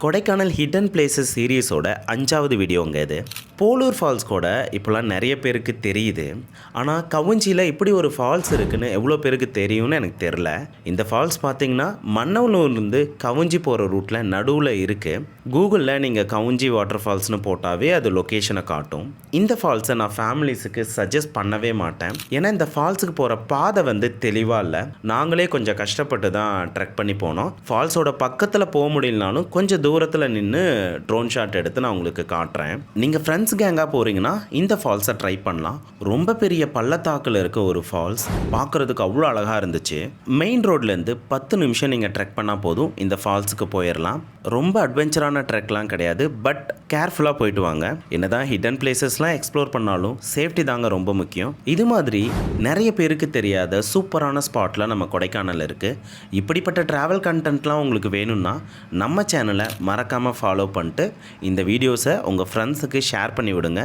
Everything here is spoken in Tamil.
கொடைக்கானல் ஹிடன் பிளேசஸ் சீரீஸோட 5வது வீடியோங்க இது. போலூர் ஃபால்ஸ் கூட இப்போலாம் நிறைய பேருக்கு தெரியுது. ஆனால் கவுஞ்சியில் இப்படி ஒரு ஃபால்ஸ் இருக்குன்னு எவ்வளோ பேருக்கு தெரியும்னு எனக்கு தெரில. இந்த ஃபால்ஸ் பார்த்தீங்கன்னா மன்னவனூர்லேருந்து கவுஞ்சி போகிற ரூட்டில் நடுவில் இருக்குது. கூகுளில் நீங்கள் கவுஞ்சி வாட்டர் ஃபால்ஸ்னு போட்டாவே அது லொக்கேஷனை காட்டும். இந்த ஃபால்ஸை நான் ஃபேமிலிஸுக்கு சஜஸ்ட் பண்ணவே மாட்டேன். ஏன்னா இந்த ஃபால்ஸுக்கு போகிற பாதை தெளிவாக இல்லை. நாங்களே கொஞ்சம் கஷ்டப்பட்டு தான் ட்ரெக் பண்ணி போனோம். ஃபால்ஸோட பக்கத்தில் போக முடியலனாலும் கொஞ்சம் தூரத்தில் நின்று ட்ரோன் ஷாட் எடுத்து நான் உங்களுக்கு காட்டுறேன். நீங்கள் ஃப்ரெண்ட்ஸ் கேங்காக போகிறீங்கன்னா இந்த ஃபால்ஸை ட்ரை பண்ணலாம். ரொம்ப பெரிய பள்ளத்தாக்கில் இருக்க ஒரு ஃபால்ஸ், பார்க்குறதுக்கு அவ்வளோ அழகாக இருந்துச்சு. மெயின் ரோட்லேருந்து 10 நிமிஷம் நீங்கள் ட்ரெக் பண்ணால் போதும் இந்த ஃபால்ஸுக்கு போயிடலாம். ரொம்ப அட்வென்ச்சரான ட்ரெக்லாம் கிடையாது, பட் கேர்ஃபுல்லாக போயிட்டு வாங்க. என்னதான் ஹிடன் பிளேசஸ்லாம் எக்ஸ்ப்ளோர் பண்ணாலும் சேஃப்டி தாங்க ரொம்ப முக்கியம். இது மாதிரி நிறைய பேருக்கு தெரியாத சூப்பரான ஸ்பாட்லாம் நம்ம கொடைக்கானல் இருக்குது. இப்படிப்பட்ட ட்ராவல் கண்டென்ட்லாம் உங்களுக்கு வேணும்னா நம்ம சேனலை மறக்காமல் ஃபாலோ பண்ணிட்டு இந்த வீடியோஸை உங்கள் ஃப்ரெண்ட்ஸுக்கு ஷேர் பண்ணி விடுங்க.